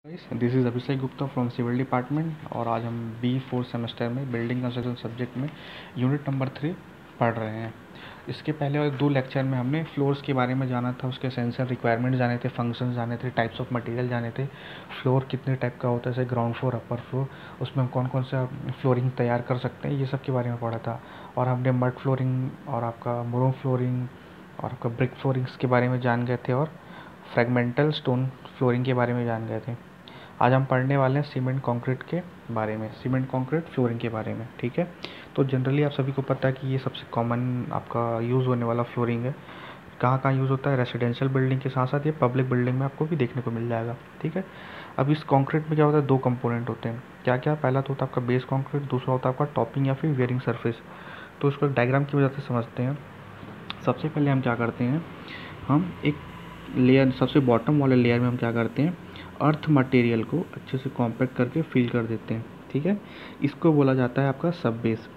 This is Abhishek Gupta from civil department और आज हम B4 सेमेस्टर में बिल्डिंग कंस्ट्रक्शन सब्जेक्ट में यूनिट नंबर 3 पढ़ रहे हैं। इसके पहले और 2 लेक्चर में हमने फ्लोर्स के बारे में जाना था, उसके एसेंशियल रिक्वायरमेंट जाने थे, फंक्शंस जाने थे, टाइप्स ऑफ मटेरियल जाने थे, फ्लोर कितने टाइप का होता है, जैसे ग्राउंड फ्लोर, अपर फ्लोर, उसमें हम कौन कौन सा फ्लोरिंग तैयार कर सकते हैं, ये सब के बारे में पढ़ा था। और हमने मड फ्लोरिंग और आपका मुरम फ्लोरिंग और आपका ब्रिक फ्लोरिंग्स के बारे में जान गए थे और फ्रेगमेंटल स्टोन फ्लोरिंग के बारे में जान गए थे। आज हम पढ़ने वाले हैं सीमेंट कंक्रीट के बारे में, सीमेंट कंक्रीट फ्लोरिंग के बारे में। ठीक है, तो जनरली आप सभी को पता है कि ये सबसे कॉमन आपका यूज़ होने वाला फ्लोरिंग है। कहाँ कहाँ यूज़ होता है? रेसिडेंशियल बिल्डिंग के साथ साथ ये पब्लिक बिल्डिंग में आपको भी देखने को मिल जाएगा। ठीक है, अब इस कंक्रीट में क्या होता है, 2 कंपोनेंट होते हैं। क्या क्या? पहला तो होता है आपका बेस कंक्रीट, दूसरा होता है आपका टॉपिंग या फिर वेयरिंग सरफेस। तो इसको डायग्राम की वजह से समझते हैं। सबसे पहले हम क्या करते हैं, हम एक लेयर, सबसे बॉटम वाले लेयर में हम क्या करते हैं, अर्थ मटेरियल को अच्छे से कॉम्पैक्ट करके फिल कर देते हैं। ठीक है, इसको बोला जाता है आपका सब बेस।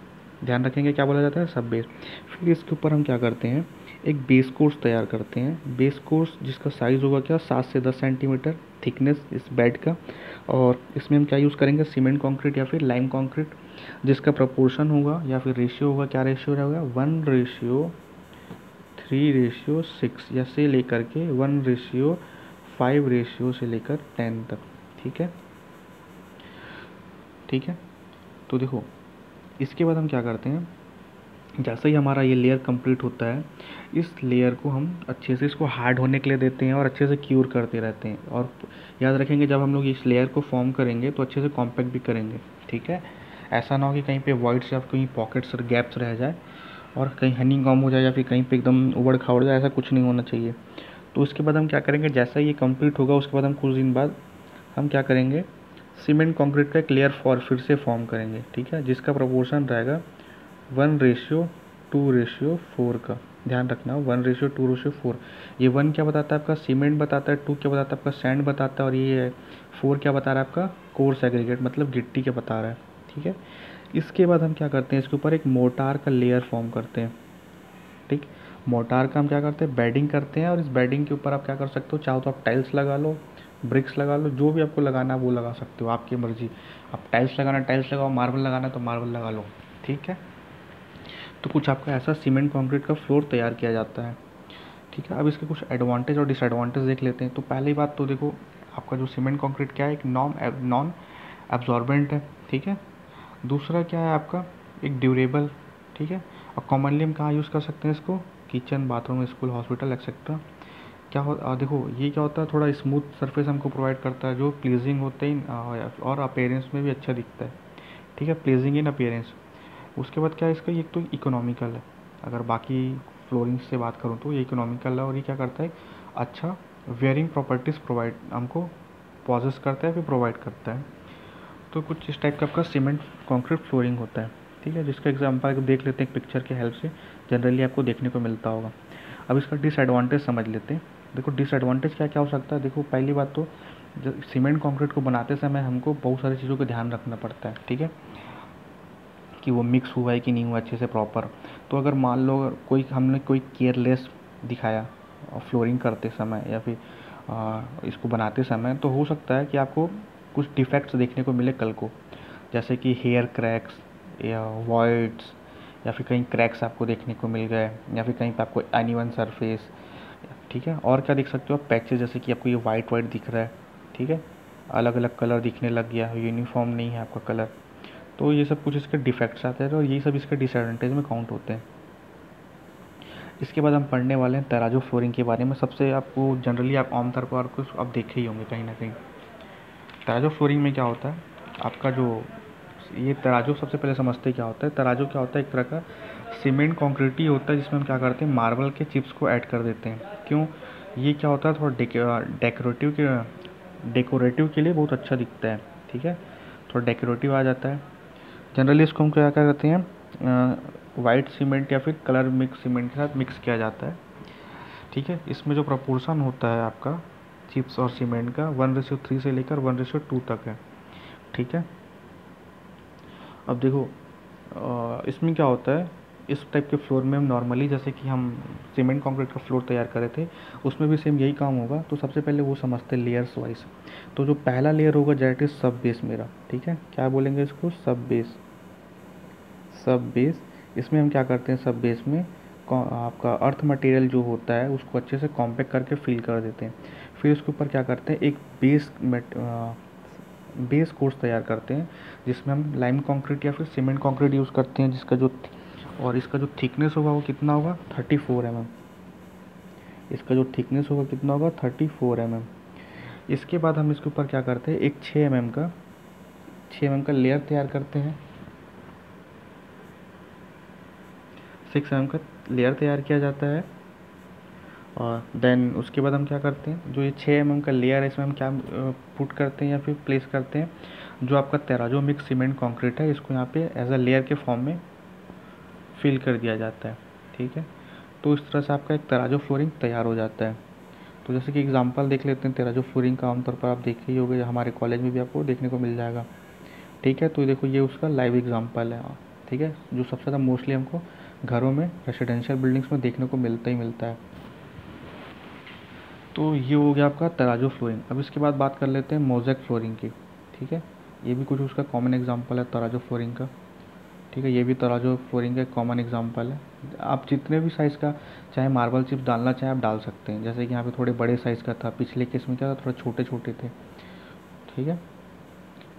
ध्यान रखेंगे क्या बोला जाता है, सब बेस। फिर इसके ऊपर हम क्या करते हैं, एक बेस कोर्स तैयार करते हैं। बेस कोर्स जिसका साइज़ होगा क्या, 7 से 10 सेंटीमीटर थिकनेस इस बेड का। और इसमें हम क्या यूज़ करेंगे, सीमेंट कॉन्क्रीट या फिर लाइम कॉन्क्रीट, जिसका प्रपोर्शन होगा या फिर रेशियो होगा, क्या रेशियो रहेगा, 1:3:6 या से लेकर के 1:5 से लेकर 10 तक। ठीक है, ठीक है। तो देखो, इसके बाद हम क्या करते हैं, जैसे ही हमारा ये लेयर कंप्लीट होता है, इस लेयर को हम अच्छे से इसको हार्ड होने के लिए देते हैं और अच्छे से क्यूर करते रहते हैं। और याद रखेंगे, जब हम लोग इस लेयर को फॉर्म करेंगे तो अच्छे से कॉम्पैक्ट भी करेंगे। ठीक है, ऐसा ना हो कि कहीं पे वॉइड्स या कहीं पॉकेट्स और गैप्स रह जाए और कहीं हनी कॉम हो जाए या फिर कहीं पे एकदम उबड़ खाबड़ जाए, ऐसा कुछ नहीं होना चाहिए। तो उसके बाद हम क्या करेंगे, जैसा ये कंप्लीट होगा उसके बाद हम कुछ दिन बाद हम क्या करेंगे, सीमेंट कंक्रीट का एक लेयर फिर से फॉर्म करेंगे। ठीक है, जिसका प्रोपोर्शन रहेगा 1:2:4 का। ध्यान रखना, 1:2:4। ये 1 क्या बताता है आपका, सीमेंट बताता है, 2 क्या बताता है आपका, सैंड बताता है, और ये 4 क्या बता रहा है आपका, कोर्स एग्रीगेट मतलब गिट्टी के बता रहा है। ठीक है, इसके बाद हम क्या करते हैं, इसके ऊपर एक मोटार का लेयर फॉर्म करते हैं। ठीक, मोटार का हम क्या करते हैं, बेडिंग करते हैं। और इस बेडिंग के ऊपर आप क्या कर सकते हो, चाहो तो आप टाइल्स लगा लो, ब्रिक्स लगा लो, जो भी आपको लगाना है वो लगा सकते हो, आपकी मर्जी। आप टाइल्स लगाना टाइल्स लगाओ, मार्बल लगाना तो मार्बल लगा लो। ठीक है, तो कुछ आपका ऐसा सीमेंट कंक्रीट का फ्लोर तैयार किया जाता है। ठीक है, अब इसके कुछ एडवांटेज और डिसएडवांटेज देख लेते हैं। तो पहली बात तो देखो, आपका जो सीमेंट कंक्रीट क्या है, एक नॉन एब्जॉर्बेंट है। ठीक है, दूसरा क्या है आपका, एक ड्यूरेबल। ठीक है, और कॉमनली हम कहाँ यूज़ कर सकते हैं इसको, kitchen, bathroom, school, hospital etcetera. क्या हो देखो, ये क्या होता है, थोड़ा स्मूथ सरफेस हमको प्रोवाइड करता है, जो प्लीजिंग होते हैं और अपेयरेंस में भी अच्छा दिखता है। ठीक है, प्लीजिंग इन अपेयरेंस। उसके बाद क्या है इसका, ये तो इकोनॉमिकल है। अगर बाकी फ्लोरिंग से बात करूँ तो ये इकोनॉमिकल है, और ये क्या करता है, अच्छा वेयरिंग प्रॉपर्टीज़ प्रोवाइड हमको पॉजेस करता है, फिर प्रोवाइड करता है। तो कुछ इस टाइप का आपका सीमेंट कंक्रीट फ्लोरिंग होता है। ठीक है, जिसका एग्जांपल देख लेते हैं एक पिक्चर के हेल्प से, जनरली आपको देखने को मिलता होगा। अब इसका डिसएडवांटेज समझ लेते हैं। देखो, डिसएडवांटेज क्या क्या हो सकता है। देखो, पहली बात तो सीमेंट कंक्रीट को बनाते समय हमको बहुत सारी चीज़ों का ध्यान रखना पड़ता है। ठीक है, कि वो मिक्स हुआ है कि नहीं हुआ अच्छे से प्रॉपर। तो अगर मान लो हमने कोई केयरलेस दिखाया फ्लोरिंग करते समय या फिर इसको बनाते समय, तो हो सकता है कि आपको कुछ डिफेक्ट्स देखने को मिले कल को, जैसे कि हेयर क्रैक्स या वॉइड्स, या फिर कहीं क्रैक्स आपको देखने को मिल गए, या फिर कहीं पे आपको अनइवन सरफेस। ठीक है, और क्या देख सकते हो आप, पैचेस, जैसे कि आपको ये वाइट वाइट दिख रहा है। ठीक है, अलग अलग कलर दिखने लग गया, यूनिफॉर्म नहीं है आपका कलर। तो ये सब कुछ इसके डिफेक्ट्स आते हैं, और यही सब इसके डिसएडवांटेज में काउंट होते हैं। इसके बाद हम पढ़ने वाले हैं तराजू फ्लोरिंग के बारे में। सबसे आपको जनरली आप आमतौर पर कुछ आप देखे ही होंगे कहीं ना कहीं। तराजू फ्लोरिंग में क्या होता है आपका, जो ये तराजू, सबसे पहले समझते क्या होता है। तराजू क्या होता है, एक तरह का सीमेंट कंक्रीट ही होता है, जिसमें हम क्या करते हैं, मार्बल के चिप्स को ऐड कर देते हैं। क्यों? ये क्या होता है, थोड़ा डेकोरेटिव के लिए बहुत अच्छा दिखता है। ठीक है, थोड़ा डेकोरेटिव आ जाता है। जनरली इसको हम क्या करते हैं, वाइट सीमेंट या फिर कलर मिक्स सीमेंट के साथ मिक्स किया जाता है। ठीक है, इसमें जो प्रपोर्शन होता है आपका चिप्स और सीमेंट का, 1:3 से लेकर 1:2 तक है। ठीक है, अब देखो, इसमें क्या होता है, इस टाइप के फ्लोर में हम नॉर्मली जैसे कि हम सीमेंट कंक्रीट का फ्लोर तैयार कर रहे थे, उसमें भी सेम यही काम होगा। तो सबसे पहले वो समझते हैं लेयर्स वाइज। तो जो पहला लेयर होगा दैट इज सब बेस मेरा, ठीक है, क्या बोलेंगे इसको, सब बेस। सब बेस, इसमें हम क्या करते हैं, सब बेस में आपका अर्थ मटेरियल जो होता है उसको अच्छे से कॉम्पैक्ट करके फिल कर देते हैं। फिर उसके ऊपर क्या करते हैं, एक बेस कोर्स तैयार करते हैं, जिसमें हम लाइम कंक्रीट या फिर सीमेंट कंक्रीट यूज़ करते हैं, जिसका जो और इसका जो थिकनेस होगा वो कितना होगा, 34 mm। इसका जो थिकनेस होगा कितना होगा, 34 mm। इसके बाद हम इसके ऊपर क्या करते हैं, एक 6 mm का लेयर तैयार करते हैं। 6 mm का लेयर तैयार किया जाता है। और देन उसके बाद हम क्या करते हैं, जो ये 6 mm का लेयर है इसमें हम क्या पुट करते हैं या फिर प्लेस करते हैं, जो आपका तेराजो मिक्स सीमेंट कंक्रीट है इसको यहाँ पे एज अ लेयर के फॉर्म में फिल कर दिया जाता है, ठीक है। तो इस तरह से आपका एक तेराजो फ्लोरिंग तैयार हो जाता है। तो जैसे कि एग्जांपल देख लेते हैं तेराजो फ्लोरिंग का, आमतौर पर आप देखे ही होंगे, हमारे कॉलेज में भी आपको देखने को मिल जाएगा, ठीक है। तो देखो ये उसका लाइव एग्जांपल है, ठीक है, जो सबसे ज़्यादा मोस्टली हमको घरों में रेसिडेंशियल बिल्डिंग्स में देखने को मिलता ही मिलता है। तो ये हो गया आपका तराजू फ्लोरिंग। अब इसके बाद बात कर लेते हैं मोज़ेक फ्लोरिंग की, ठीक है। ये भी कुछ उसका कॉमन एग्जांपल है तराजू फ्लोरिंग का, ठीक है। ये भी तराजू फ्लोरिंग का एक कॉमन एग्जांपल है। आप जितने भी साइज़ का चाहे मार्बल चिप्स डालना चाहें आप डाल सकते हैं। जैसे कि यहाँ पे थोड़े बड़े साइज़ का था, पिछले केस में क्या था, थोड़ा छोटे छोटे थे, ठीक है।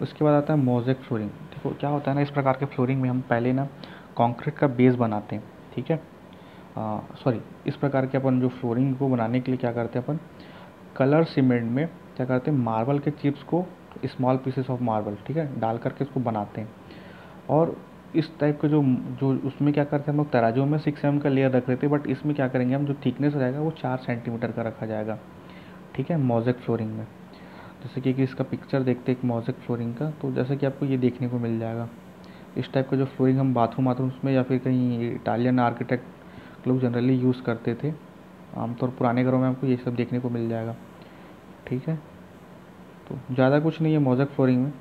उसके बाद आता है मोज़ेक फ्लोरिंग। देखो क्या होता है ना, इस प्रकार के फ्लोरिंग में हम पहले ना कंक्रीट का बेस बनाते हैं, ठीक है। सॉरी, इस प्रकार के अपन जो फ्लोरिंग को बनाने के लिए क्या करते हैं, अपन कलर सीमेंट में क्या करते हैं, मार्बल के चिप्स को, स्मॉल पीसेस ऑफ मार्बल, ठीक है, डाल करके इसको बनाते हैं। और इस टाइप के जो जो उसमें क्या करते हैं हम लोग, तराजू में 6 mm का लेयर रख रहे थे, बट इसमें क्या करेंगे हम, जो थिकनेस रहेगा वो 4 सेंटीमीटर का रखा जाएगा, ठीक है, मोज़ेक फ्लोरिंग में। जैसे कि इसका पिक्चर देखते हैं एक मोज़ेक फ्लोरिंग का, तो जैसे कि आपको ये देखने को मिल जाएगा। इस टाइप का जो फ्लोरिंग हम बाथरूम्स में या फिर कहीं इटालियन आर्किटेक्ट लोग जनरली यूज़ करते थे, आमतौर पुराने घरों में आपको ये सब देखने को मिल जाएगा, ठीक है। तो ज़्यादा कुछ नहीं है मोज़ेक फ्लोरिंग में।